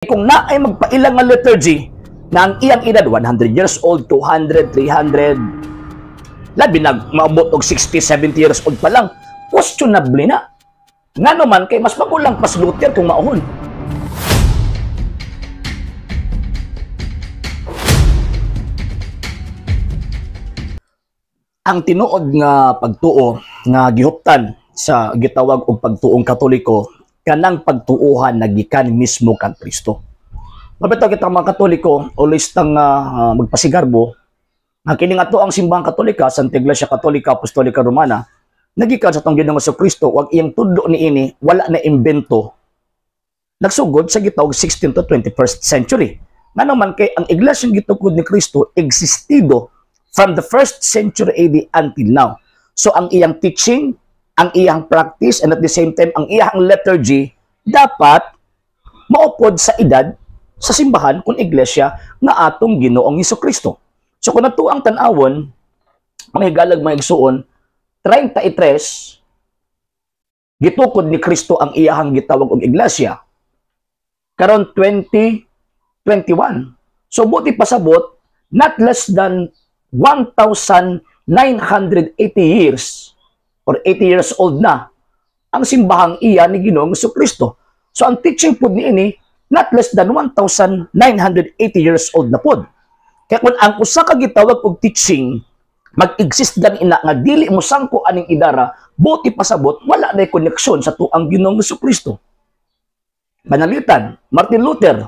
Kung na ay magpailang nga liturgy na ang iyang edad 100 years old, 200, 300, labi na maabot og 60, 70 years old pa lang, questionable na. Nga naman kay mas magulang pas Luther kung maahon. Ang tinuod nga pagtuo nga gihuptan sa gitawag og pagtuong Katoliko kanang pagtuuhan na gikan mismo kang Kristo. Mabitaw kita mga Katoliko, always tang magpasigarbo, nga kini ato ang simbahang Katolika, Santa Iglesia Katolika Apostolika Romana, nagikan sa tong Ginoong Kristo, wag iyang tudlo niini, wala na imbento. Nagsugod sa gitawag 16th to 21st century. Nga naman kay ang iglesyang gitukod ni Kristo existido from the 1st century AD until now. So ang iyang teaching, ang iyang practice, and at the same time, ang iyang liturgy, dapat maupod sa edad, sa simbahan, kung iglesia, nga atong Ginoong Kristo. So kung nato ang tanawon, mga higalag mga igsuon, 33, gitukod ni Kristo ang iyahang gitawag og iglesia. Karon 2021. So buti pasabot, not less than 1,980 years or 80 years old na ang simbahang iya ni Ginoong Kristo. So ang teaching pod niini not less than 1,980 years old na pod. Kaya kung ang usa ka gitawag og teaching mag-exist gan ina nga dili mo sangko aning idara, buti pasabot wala na koneksyon sa tuang Ginoong Kristo. Panalitan, Martin Luther.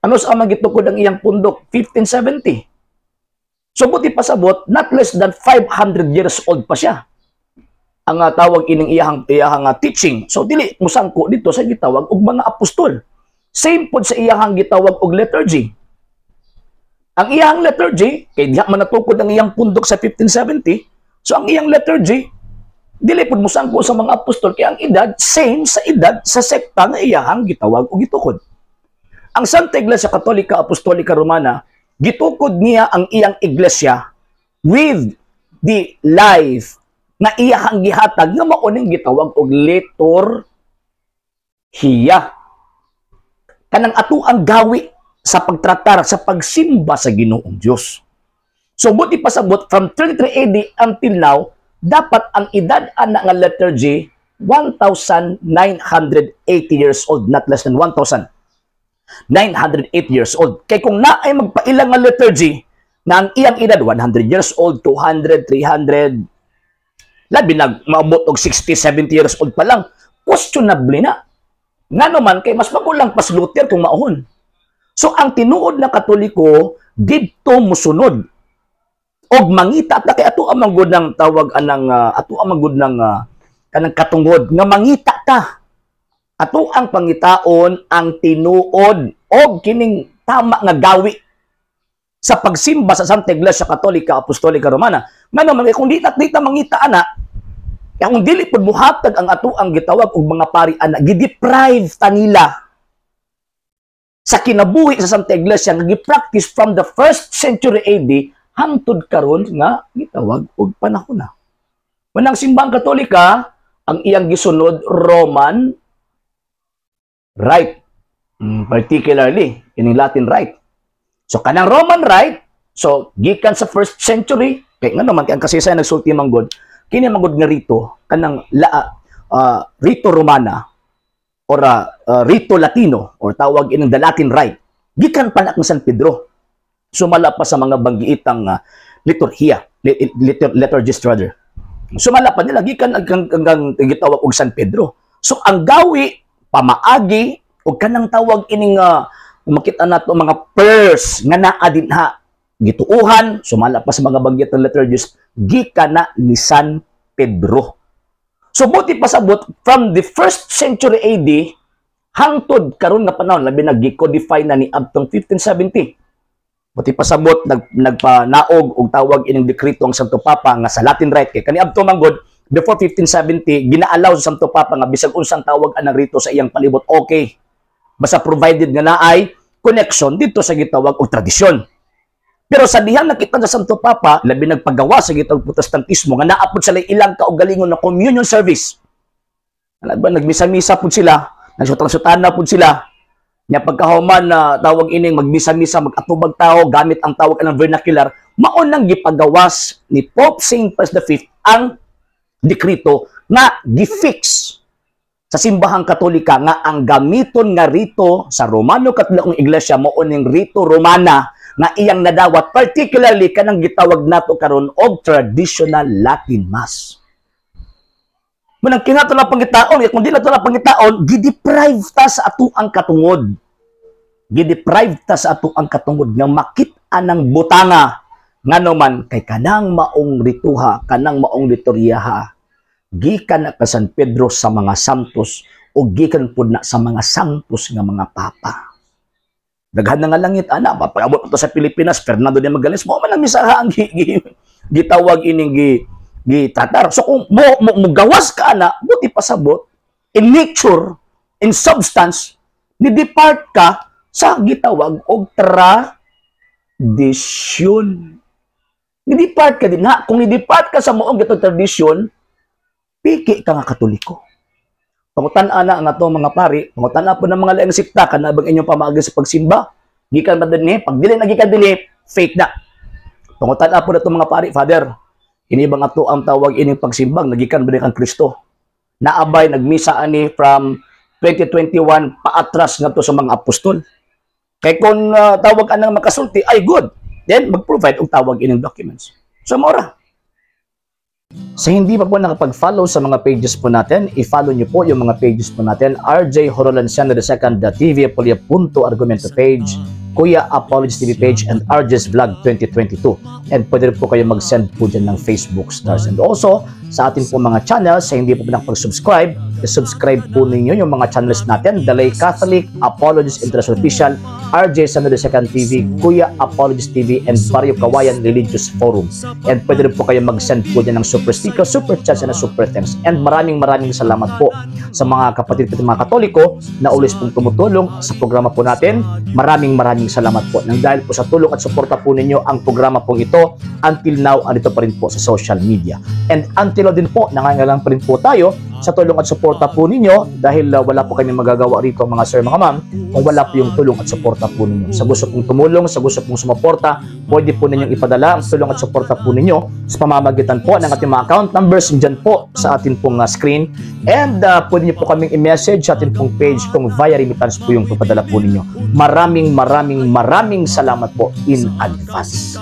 Ano sa magitukod ang iyang pundok? 1570. So buti pasabot, not less than 500 years old pa siya. Ang tawag ining iyang teaching. So dili musangko dito sa gitawag og mga apostol. Same pod sa iyang gitawag og liturgy. Ang iyang liturgy, kay diha man natukod ang iyang pundok sa 1570, so ang iyang liturgy, dili pod musangko sa mga apostol, kay ang edad, same sa edad sa sekta nga iyang gitawag o gitukod. Ang Santa Iglesia Katolika Apostolika Romana, gitukod niya ang iyang iglesia with the life na iyang gihatag nga mauning gitawag og liturhiya. Kanang ato ang gawi sa pagtratar, sa pagsimba sa Ginoong Dios. So buti pasabot from 33 AD until now, dapat ang edad ana nga liturgy 1,980 years old, not less than 1,908 years old. Kay kung na ay magpailang nga liturgy na ang iyang edad 100 years old, 200, 300, labi na maabot og 60, 70 years old pa lang, questionable na. Nga naman kay mas magulang pas Luther kung maahon. So ang tinuod na Katoliko didto musunod og mangita ta kay ato ang manggod ng tawag anang ato ang manggod ng kanang katungod nga mangita ta. Ato ang pangitaon ang tinuod og kining tama nga gawi sa pagsimba sa Santa Iglesia Katolika Apostolika Romana. Ngano man kung di ta mangita ana, kung dili pod buhatag ang ato ang gitawag og mga pari ana, gideprive ta nila sa kinabuhi sa Santa Iglesia nga gi-practice from the 1st century AD hangtod karon nga gitawag og panahon na. Manang simbahang Katolika ang iyang gisunod Roman Rite, particularly in Latin Rite. So kanang Roman Rite, so gikan sa 1st century, kay nga naman kay ang kasaysayan nagsulti manggod, kini manggod nga rito kanang rito Romana or rito Latino or tawag inang the Latin Rite. Gikan pa na kang San Pedro. Sumala pa sa mga banggiitang liturhiya, liturgist rather. Sumala pa nila gikan ang gitawag og San Pedro. So ang gawi pamaagi o kanang tawag ining makita nato mga prayers nga naa dinha gituuhan, sumala pa sa mga banggit ng liturgist, gikan na ni San Pedro. So buti pasabot from the 1st century AD hangtod karon nga panahon labi nag-codify na ni adtong 1570. Buti pasabot nagpanaog og tawag ining dekreto ang Santo Papa nga sa Latin Rite kay kani adto manggod before 1570, gina-allow sa Santo Papa nga bisag unsang tawag anang rito sa iyang palibot, okay. Basta provided nga naay connection dito sa gitawag o tradisyon. Pero sa dihang nakita sa Santo Papa, labi nagpagawa sa gitawag Protestantismo, nga naapod sila ilang kaugalingon na communion service. Nagmisa-misa po sila, nagsutang-sutana po sila, Nya pagkahuman na tawag ining magbisa-misa, mag-atubag tao gamit ang tawag ng vernacular, maunang gipagawas ni Pope Saint Pius V ang dekrito nga gifix sa simbahang Katolika nga ang gamiton nga rito sa Romano Katolikong Iglesia mao ning rito Romana nga iyang nadawat, particularly kanang gitawag nato karon og traditional Latin Mass. Munang kinato na pangitaon, kung di na to na pangitaon, gideprive ta sa ato ang katungod. Gideprive ta sa ato ang katungod nga makit-an ng butanga nga naman kay kanang maong rituha, kanang maong lituryaha. Gikan na ka San Pedro sa mga santos o gikan pud na sa mga santos nga mga papa. Daghan na nga langit ana, mapagabot to sa Pilipinas, Fernando de Magallanes, mo man ang misaha ang gitawag ining gitatar. So kung mo gawas ka na, buti pasabot, in nature, in substance, ni-depart ka sa gitawag og tradisyon. Ni-depart ka din ha. Kung ni-depart ka sa moong gitawag tradisyon, piki ka nga Katoliko. Pangutan-ana na ang ato mga pari, pangutan-ana po ng mga laing sikta, kanabang inyong pamaagi sa pagsimba, gikan ba din pag dili na gikan dili, fake na. Pangutan-ana po na ito mga pari, Father, inibang ato ang tawag ining pagsimbang, nagikan ba kang Kristo? Naabay, nagmisa ani from 2021 paatras nga to sa mga apostol. Kaya kung tawag ka ng makasulti, ay good. Then, mag-provide ang tawag ining documents. So, mora. Sa hindi pa po nakapag-follow sa mga pages po natin, i-follow nyo po yung mga pages po natin, RJ Horolanciano II.TV, Argumento page, Kuya Apologies TV page, and RJ's Vlog 2022. And pwede rin po kayo mag-send po dyan ng Facebook stars. And also, sa atin po mga channels, sa hindi po nakapag-subscribe, i-subscribe po ninyo yung mga channels natin, The Lay Catholic, Apologies International Official, RJ Sanado II.TV, Kuya Apologies TV, and Barrio Kawayan Religious Forum. And pwede rin po kayo mag-send po dyan ng super sticker, super chats, and super thanks. And maraming salamat po sa mga kapatid at mga Katoliko na ulis pong tumutulong sa programa po natin. Maraming salamat po. Nang dahil po sa tulong at suporta po ninyo, ang programa pong ito, until now, andito pa rin po sa social media. And until now din po, nangangalang pa rin po tayo sa tulong at suporta po ninyo dahil wala po kami magagawa rito mga sir, mga ma'am, kung wala po yung tulong at suporta po ninyo. Sa gusto pong tumulong, sa gusto pong sumuporta, pwede po ninyong ipadala ang tulong at suporta po ninyo sa pamamagitan po ng ating mga account numbers dyan po sa ating pong screen. And pwede nyo po kaming i-message sa ating pong page kung via remittance po yung papadala po ninyo. Maraming salamat po in advance.